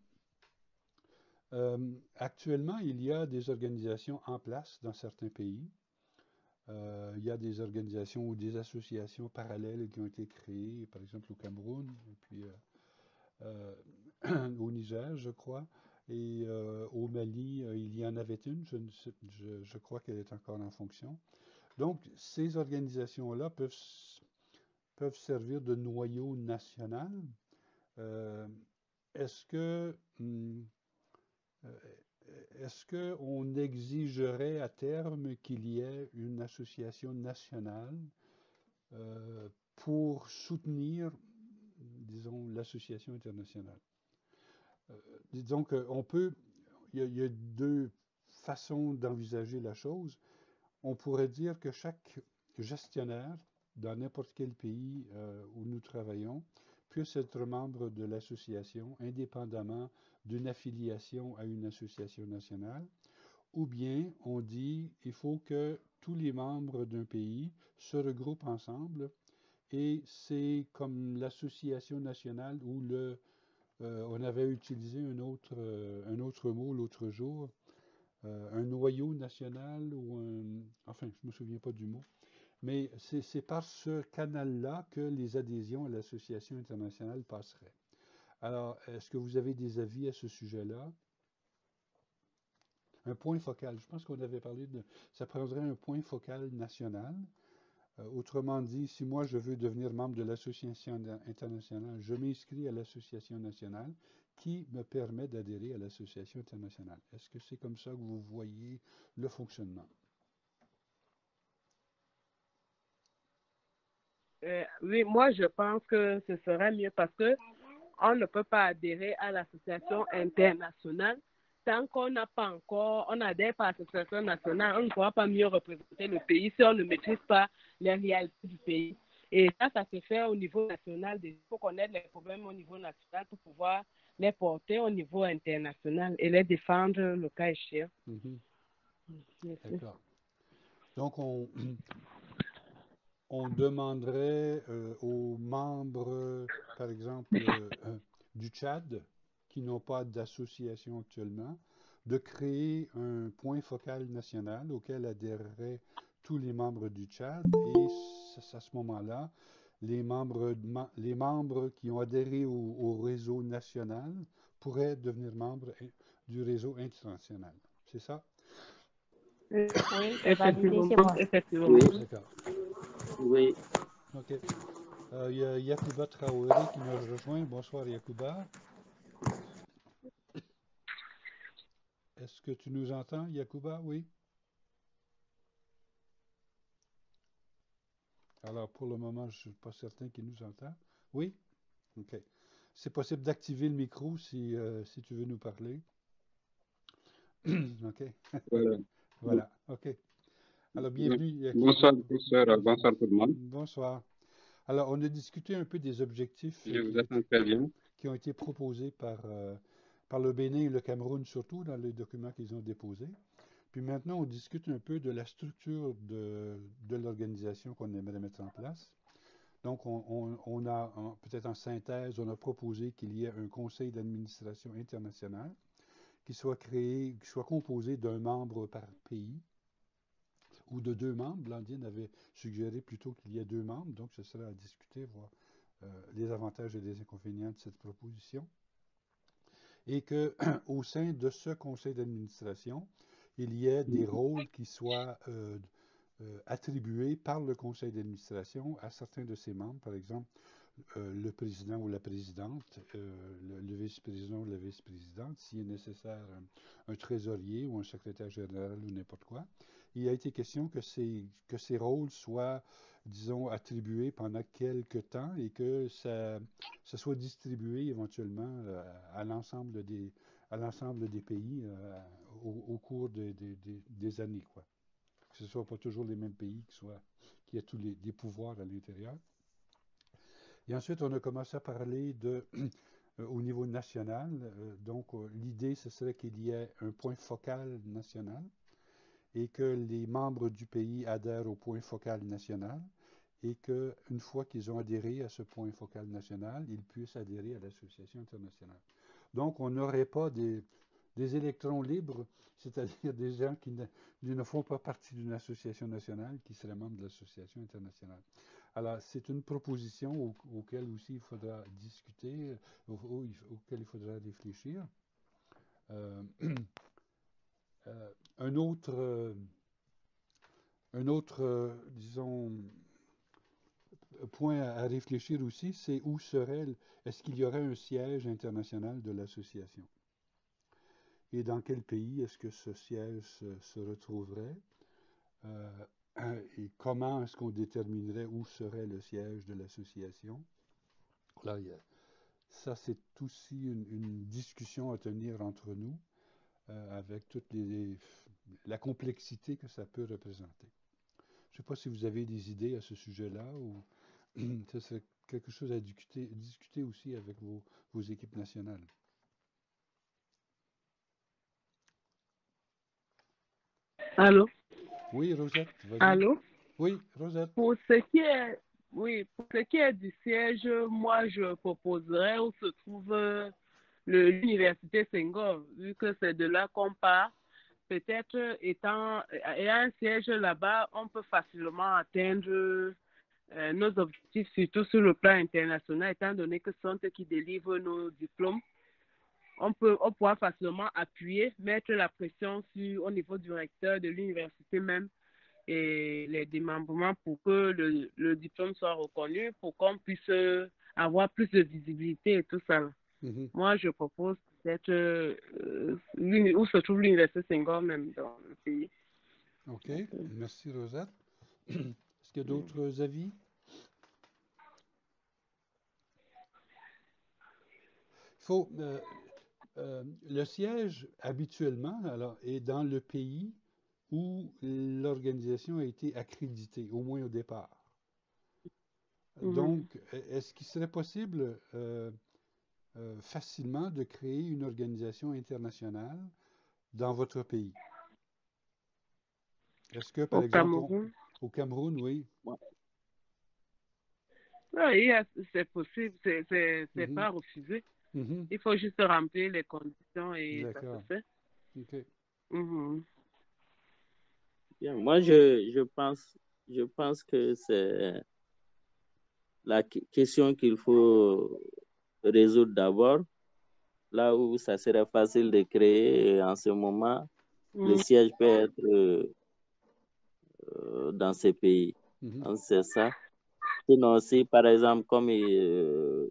actuellement, il y a des organisations en place dans certains pays. Il y a des organisations ou des associations parallèles qui ont été créées, par exemple au Cameroun, et puis au Niger, je crois, et au Mali, il y en avait une, je crois qu'elle est encore en fonction. Donc, ces organisations-là peuvent servir de noyau national. Est-ce qu'on exigerait à terme qu'il y ait une association nationale pour soutenir, disons, l'association internationale? Disons qu'on peut, il y a deux façons d'envisager la chose. On pourrait dire que chaque gestionnaire, dans n'importe quel pays où nous travaillons, puissent être membres de l'association indépendamment d'une affiliation à une association nationale, ou bien on dit il faut que tous les membres d'un pays se regroupent ensemble et c'est comme l'association nationale où on avait utilisé un autre mot l'autre jour, un noyau national enfin, je ne me souviens pas du mot, mais c'est par ce canal-là que les adhésions à l'association internationale passeraient. Alors, est-ce que vous avez des avis à ce sujet-là? Un point focal. Je pense qu'on avait parlé ça prendrait un point focal national. Autrement dit, si moi je veux devenir membre de l'association internationale, je m'inscris à l'association nationale qui me permet d'adhérer à l'association internationale. Est-ce que c'est comme ça que vous voyez le fonctionnement? Oui, moi je pense que ce serait mieux parce que on ne peut pas adhérer à l'association internationale tant qu'on n'a pas encore, on adhère pas à l'association nationale, on ne pourra pas mieux représenter le pays si on ne maîtrise pas les réalités du pays. Et ça se fait au niveau national. Il faut connaître les problèmes au niveau national pour pouvoir les porter au niveau international et les défendre le cas échéant. D'accord. Donc, on demanderait aux membres, par exemple, du Tchad, qui n'ont pas d'association actuellement, de créer un point focal national auquel adhéreraient tous les membres du Tchad. Et à ce moment-là, les membres qui ont adhéré au réseau national pourraient devenir membres du réseau international. C'est ça? Oui, c'est validé, c'est bon. Effectivement. Oui, D'accord. oui. OK. Il y a Yacouba Traoré qui nous rejoint. Bonsoir, Yacouba. Est-ce que tu nous entends, Yacouba? Oui. Alors, pour le moment, je ne suis pas certain qu'il nous entend. Oui? OK. C'est possible d'activer le micro si tu veux nous parler. OK. Voilà. Voilà. OK. Alors, bienvenue, Yacouba. Bonsoir, professeur. Bonsoir tout le monde. Bonsoir. Alors, on a discuté un peu des objectifs Je vous attends très bien. qui ont été proposés par le Bénin et le Cameroun, surtout dans les documents qu'ils ont déposés. Puis maintenant, on discute un peu de la structure de l'organisation qu'on aimerait mettre en place. Donc, on a, peut-être en synthèse, on a proposé qu'il y ait un conseil d'administration international qui soit créé, qui soit composé d'un membre par pays ou de 2 membres. Blandine avait suggéré plutôt qu'il y ait 2 membres, donc ce serait à discuter, voir les avantages et les inconvénients de cette proposition. Et qu'au sein de ce conseil d'administration, il y ait des rôles qui soient attribués par le conseil d'administration à certains de ses membres, par exemple le président ou la présidente, le vice-président ou la vice-présidente, s'il est nécessaire un trésorier ou un secrétaire général ou n'importe quoi. Il a été question que ces rôles soient, disons, attribués pendant quelques temps et que ça soit distribué éventuellement à l'ensemble des pays au cours des années, quoi. Que ce ne soit pas toujours les mêmes pays qui aient tous des pouvoirs à l'intérieur. Et ensuite, on a commencé à parler au niveau national. Donc, l'idée, ce serait qu'il y ait un point focal national et que les membres du pays adhèrent au point focal national et qu'une fois qu'ils ont adhéré à ce point focal national, ils puissent adhérer à l'association internationale. Donc, on n'aurait pas des électrons libres, c'est-à-dire des gens qui ne font pas partie d'une association nationale, qui seraient membres de l'association internationale. Alors, c'est une proposition auquel aussi il faudra discuter, auquel il faudra réfléchir. Un autre, disons, point à réfléchir aussi, c'est est-ce qu'il y aurait un siège international de l'association? Et dans quel pays est-ce que ce siège se retrouverait? Et comment est-ce qu'on déterminerait où serait le siège de l'association? Là, ça, c'est aussi une discussion à tenir entre nous, avec toute la complexité que ça peut représenter. Je ne sais pas si vous avez des idées à ce sujet-là ou ce serait quelque chose à discuter aussi avec vos équipes nationales. Allô? Oui, Rosette, vas-y. Allô? Oui, Rosette. Pour ce qui est du siège, moi, je proposerais où se trouve l'université Senghor, vu que c'est de là qu'on part. Peut-être ayant un siège là-bas, on peut facilement atteindre nos objectifs, surtout sur le plan international, étant donné que ce sont eux qui délivrent nos diplômes. On pourra facilement appuyer, mettre la pression au niveau du recteur de l'université même et les démembrements pour que le diplôme soit reconnu, pour qu'on puisse avoir plus de visibilité et tout ça. Moi, je propose peut-être où se trouve l'université Senghor même dans le pays. OK. Merci, Rosette. Est-ce qu'il y a d'autres avis? Le siège, habituellement, alors, est dans le pays où l'organisation a été accréditée, au moins au départ. Donc, est-ce qu'il serait possible facilement de créer une organisation internationale dans votre pays? Est-ce que, par exemple, au Cameroun, oui? Oui, c'est possible, c'est pas refusé. Il faut juste remplir les conditions et ça se fait. OK. Bien, moi, je pense que c'est la question qu'il faut résoudre d'abord, là où ça serait facile de créer en ce moment, le siège peut être dans ces pays. C'est ça. Sinon, si par exemple, comme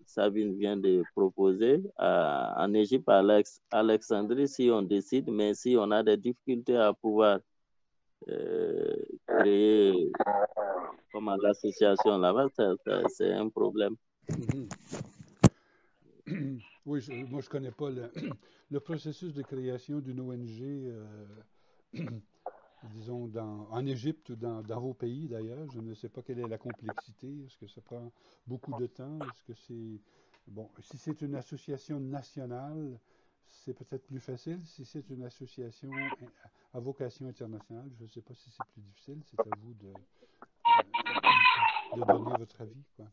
Sabine vient de proposer, en Égypte, à Alexandrie, si on décide, mais si on a des difficultés à pouvoir créer comme à l'association là-bas, c'est un problème. Oui, moi je ne connais pas le processus de création d'une ONG, disons, en Égypte ou dans vos pays d'ailleurs. Je ne sais pas quelle est la complexité. Est-ce que ça prend beaucoup de temps? Est-ce que c'est... Bon, si c'est une association nationale, c'est peut-être plus facile. Si c'est une association à vocation internationale, je ne sais pas si c'est plus difficile. C'est à vous de donner votre avis, quoi.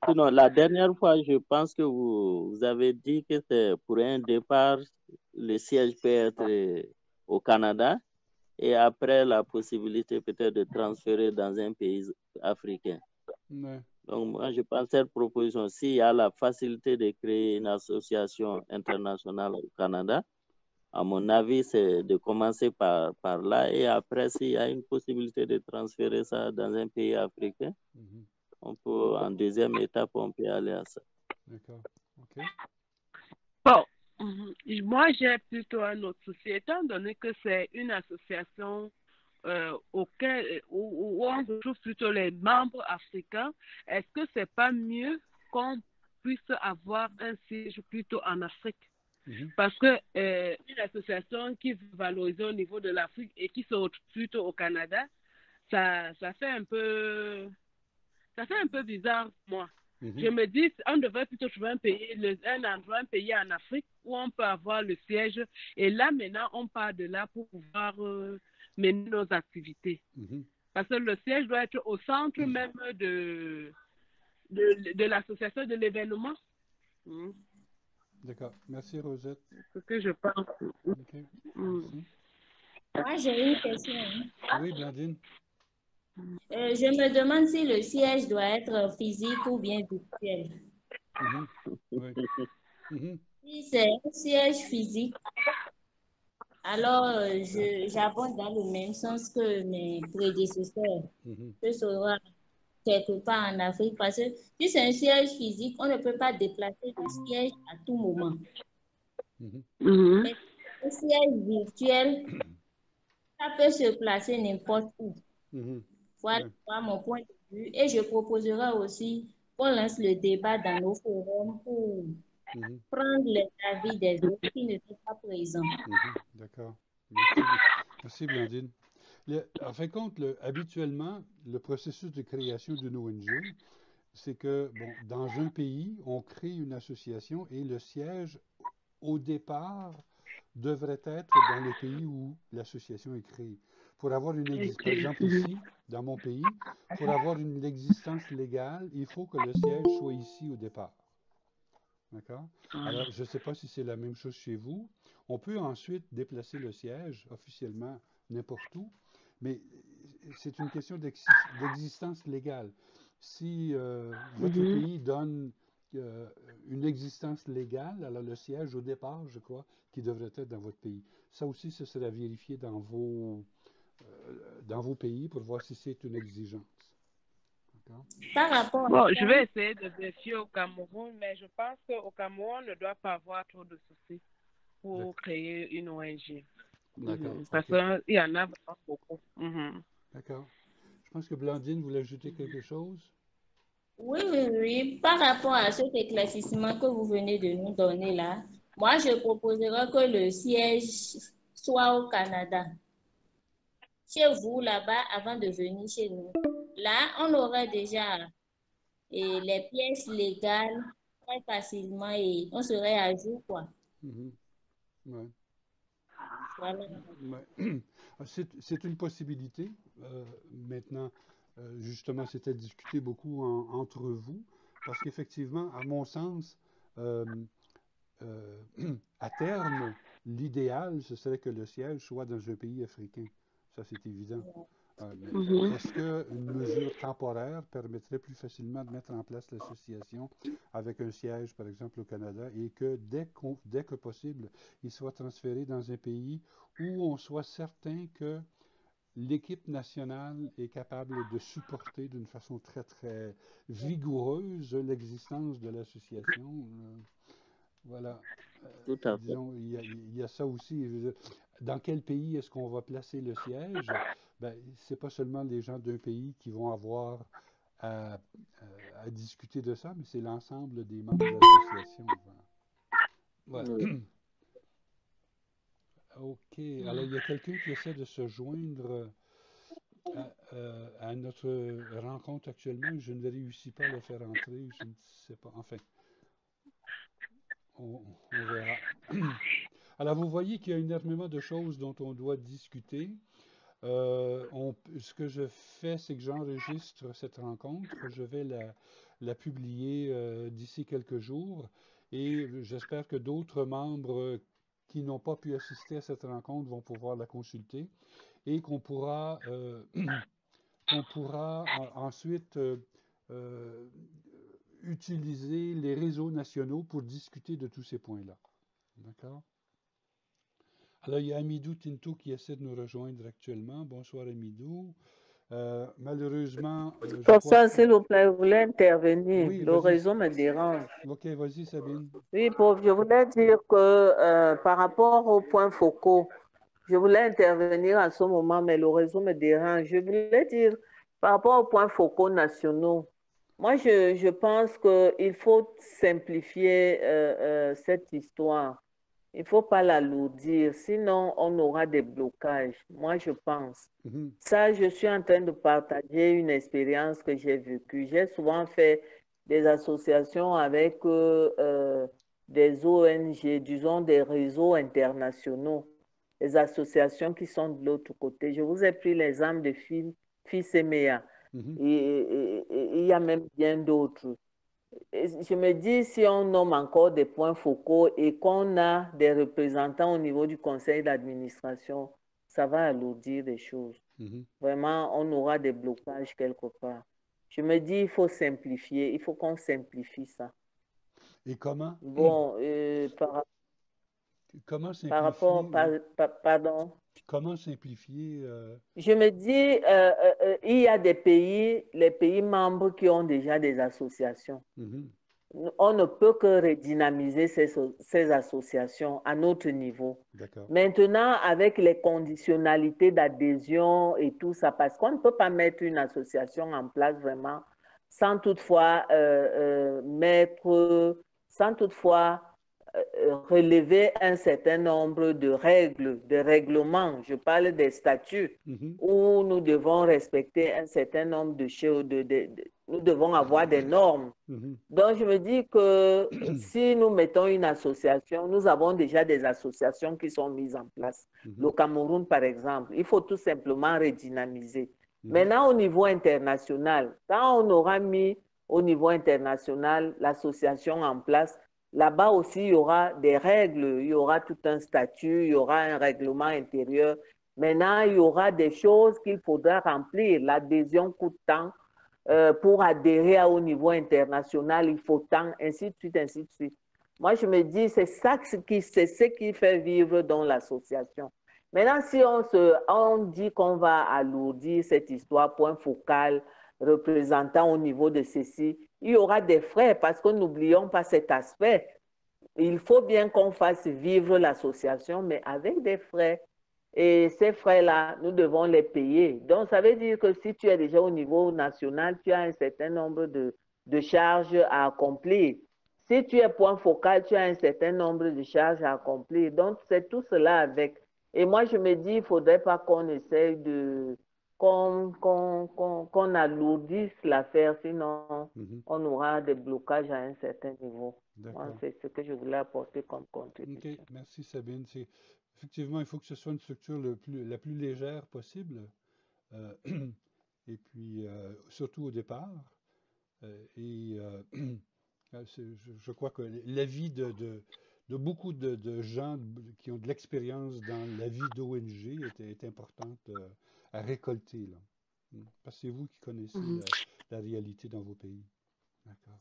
Sinon, la dernière fois, je pense que vous avez dit que c'est pour un départ, le siège peut être au Canada et après la possibilité peut-être de transférer dans un pays africain. Ouais. Donc, moi, je pense que cette proposition, s'il y a la facilité de créer une association internationale au Canada, à mon avis, c'est de commencer par là et après, s'il y a une possibilité de transférer ça dans un pays africain, on peut, en deuxième étape, on peut aller à ça. D'accord. OK. Bon, moi, j'ai plutôt un autre souci. Étant donné que c'est une association où on retrouve plutôt les membres africains, est-ce que c'est pas mieux qu'on puisse avoir un siège plutôt en Afrique? Parce que une association qui veut valoriser au niveau de l'Afrique et qui se retrouve plutôt au Canada, ça fait un peu bizarre, moi. Je me dis, on devrait plutôt trouver un pays en Afrique où on peut avoir le siège. Et là, maintenant, on part de là pour pouvoir mener nos activités. Parce que le siège doit être au centre même de l'association, de l'événement. D'accord. Merci, Rosette. C'est ce que je pense. OK. Merci. Moi, j'ai une question. Oui, Blandine. Je me demande si le siège doit être physique ou bien virtuel. Oui. Si c'est un siège physique, alors j'abonde dans le même sens que mes prédécesseurs. Ce sera quelque part en Afrique parce que si c'est un siège physique, on ne peut pas déplacer le siège à tout moment. Mais un siège virtuel, ça peut se placer n'importe où. Voilà mon point de vue. Et je proposerai aussi qu'on lance le débat dans nos forums pour prendre les avis des autres qui ne sont pas présents. D'accord. Merci, Blandine. En fin de compte, habituellement, le processus de création d'une ONG, c'est que, bon, dans un pays, on crée une association et le siège, au départ, devrait être dans le pays où l'association est créée. Pour avoir une existence, par exemple ici, dans mon pays, pour avoir une existence légale, il faut que le siège soit ici au départ. D'accord? Alors, je ne sais pas si c'est la même chose chez vous. On peut ensuite déplacer le siège officiellement n'importe où, mais c'est une question d'existence légale. Si votre pays donne une existence légale, alors le siège au départ, je crois, qui devrait être dans votre pays. Ça aussi, ce serait à vérifier dans vos pays pour voir si c'est une exigence. Par rapport bon, je vais essayer de vérifier au Cameroun, mais je pense qu'au Cameroun, on ne doit pas avoir trop de soucis pour créer une ONG. Parce qu'il y en a vraiment beaucoup. D'accord. Je pense que Blandine voulait ajouter quelque chose. Oui. Par rapport à cet éclaircissement que vous venez de nous donner là, moi, je proposerais que le siège soit au Canada. Chez vous, là-bas, avant de venir chez nous. Là, on aurait déjà les pièces légales très facilement et on serait à jour, quoi. Ouais. Voilà. Ouais. C'est une possibilité. Maintenant, justement, c'était discuté beaucoup entre vous, parce qu'effectivement, à mon sens, à terme, l'idéal, ce serait que le siège soit dans un pays africain. Ça, c'est évident. Mais est-ce qu'une mesure temporaire permettrait plus facilement de mettre en place l'association avec un siège, par exemple, au Canada, et que dès que possible, il soit transféré dans un pays où on soit certain que l'équipe nationale est capable de supporter d'une façon très, très vigoureuse l'existence de l'association? Voilà. Tout à fait. Disons, il y a ça aussi. Je veux dire, dans quel pays est-ce qu'on va placer le siège? Ben, c'est pas seulement les gens d'un pays qui vont avoir à discuter de ça, mais c'est l'ensemble des membres de l'association. Voilà. OK. Alors, il y a quelqu'un qui essaie de se joindre à notre rencontre actuellement. Je ne réussis pas à le faire entrer. Je ne sais pas. Enfin, on verra. Alors, vous voyez qu'il y a énormément de choses dont on doit discuter. Ce que je fais, c'est que j'enregistre cette rencontre. Je vais la publier d'ici quelques jours et j'espère que d'autres membres qui n'ont pas pu assister à cette rencontre vont pouvoir la consulter et qu'on pourra ensuite utiliser les réseaux nationaux pour discuter de tous ces points-là. D'accord? Alors, il y a Amidou Tinto qui essaie de nous rejoindre actuellement. Bonsoir, Amidou. Malheureusement... Bonsoir, s'il vous plaît, je voulais intervenir. Oui, le réseau me dérange. OK, vas-y, Sabine. Oui, je voulais dire que par rapport aux points focaux, je voulais intervenir à ce moment, mais le réseau me dérange. Je voulais dire, par rapport aux points focaux nationaux, moi, je pense qu'il faut simplifier cette histoire. Il ne faut pas l'alourdir, sinon on aura des blocages. Moi, je pense. Ça, je suis en train de partager une expérience que j'ai vécue. J'ai souvent fait des associations avec des ONG, disons des réseaux internationaux, des associations qui sont de l'autre côté. Je vous ai pris l'exemple de FISEMEA. Et il y a même bien d'autres. Je me dis, si on nomme encore des points focaux et qu'on a des représentants au niveau du conseil d'administration, ça va alourdir les choses. Vraiment, on aura des blocages quelque part. Je me dis, il faut simplifier, il faut qu'on simplifie ça. Et comment? Bon, comment simplifier? Par rapport, pardon? Comment simplifier? Je me dis, il y a des pays, les pays membres qui ont déjà des associations. On ne peut que redynamiser ces associations à notre niveau. Maintenant, avec les conditionnalités d'adhésion et tout ça, parce qu'on ne peut pas mettre une association en place vraiment sans toutefois relever un certain nombre de règles, de règlements. Je parle des statuts où nous devons respecter un certain nombre de choses, nous devons avoir des normes. Donc, je me dis que si nous mettons une association, nous avons déjà des associations qui sont mises en place. Le Cameroun, par exemple, il faut tout simplement redynamiser. Maintenant, au niveau international, quand on aura mis au niveau international l'association en place, là-bas aussi, il y aura des règles, il y aura tout un statut, il y aura un règlement intérieur. Maintenant, il y aura des choses qu'il faudra remplir. L'adhésion coûte tant. Pour adhérer au niveau international, il faut tant, ainsi de suite, ainsi de suite. Moi, je me dis, c'est ce qui fait vivre dans l'association. Maintenant, si on dit qu'on va alourdir cette histoire, point focal, représentant au niveau de ceci, il y aura des frais parce que n'oublions pas cet aspect. Il faut bien qu'on fasse vivre l'association, mais avec des frais. Et ces frais-là, nous devons les payer. Donc, ça veut dire que si tu es déjà au niveau national, tu as un certain nombre de charges à accomplir. Si tu es point focal, tu as un certain nombre de charges à accomplir. Donc, c'est tout cela avec. Et moi, je me dis, il ne faudrait pas qu'on essaye qu'on alourdisse l'affaire, sinon on aura des blocages à un certain niveau. C'est ce que je voulais apporter comme contribution. OK, merci Sabine. Effectivement, il faut que ce soit une structure la plus légère possible, et puis surtout au départ. Je crois que l'avis de beaucoup de gens qui ont de l'expérience dans la vie d'ONG est importante à récolter, là. Parce que c'est vous qui connaissez la réalité dans vos pays. D'accord.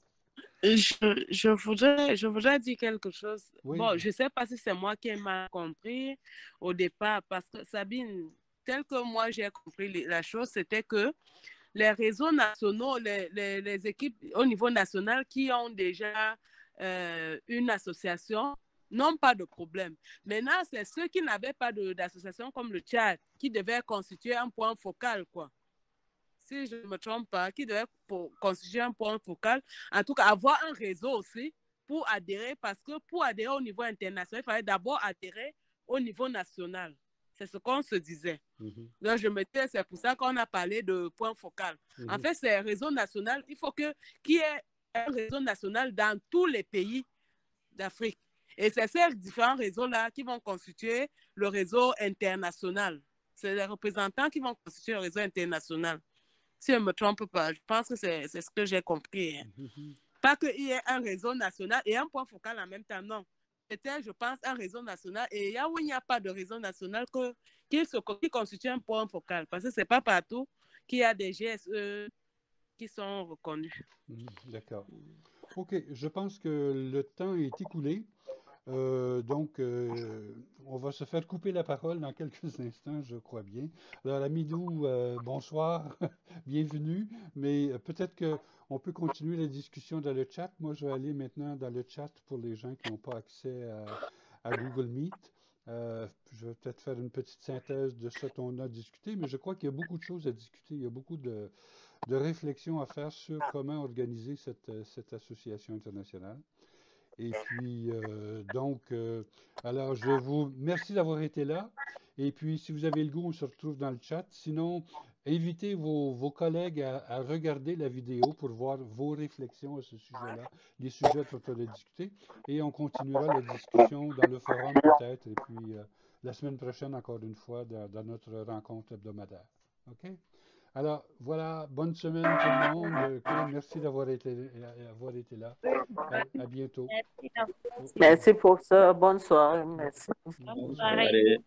Je voudrais dire quelque chose. Oui. Bon, je ne sais pas si c'est moi qui ai mal compris au départ, parce que Sabine, tel que moi j'ai compris la chose, c'était que les réseaux nationaux, les équipes au niveau national qui ont déjà une association n'ont pas de problème. Maintenant, c'est ceux qui n'avaient pas d'association comme le Tchad qui devaient constituer un point focal, quoi. Si je ne me trompe pas, qui devait constituer un point focal, en tout cas avoir un réseau aussi pour adhérer, parce que pour adhérer au niveau international, il fallait d'abord adhérer au niveau national. C'est ce qu'on se disait. Donc, c'est pour ça qu'on a parlé de point focal. En fait, c'est un réseau national. Il faut qu'il y ait un réseau national dans tous les pays d'Afrique. Et c'est ces différents réseaux-là qui vont constituer le réseau international. C'est les représentants qui vont constituer le réseau international. Si je ne me trompe pas, je pense que c'est ce que j'ai compris. Pas qu'il y ait un réseau national et un point focal en même temps, non. C'était, je pense, un réseau national. Et là où il n'y a pas de réseau national, qui constitue un point focal. Parce que ce n'est pas partout qu'il y a des GSE qui sont reconnus. D'accord. OK, je pense que le temps est écoulé. Donc, on va se faire couper la parole dans quelques instants, je crois bien. Alors, Amidou, bonsoir, bienvenue, mais peut-être qu'on peut continuer la discussion dans le chat. Moi, je vais aller maintenant dans le chat pour les gens qui n'ont pas accès à Google Meet. Je vais peut-être faire une petite synthèse de ce qu'on a discuté, mais je crois qu'il y a beaucoup de choses à discuter. Il y a beaucoup de réflexions à faire sur comment organiser cette association internationale. Et puis, alors, je vous remercie d'avoir été là. Et puis, si vous avez le goût, on se retrouve dans le chat. Sinon, invitez vos collègues à regarder la vidéo pour voir vos réflexions à ce sujet-là, les sujets dont on a discuté. Et on continuera la discussion dans le forum peut-être. Et puis, la semaine prochaine, encore une fois, dans notre rencontre hebdomadaire. OK? Alors, voilà, bonne semaine tout le monde. Merci d'avoir été là. À bientôt. Merci pour ça. Bonne soirée. Merci. Bonne soirée.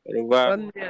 Au revoir. Bonne nuit.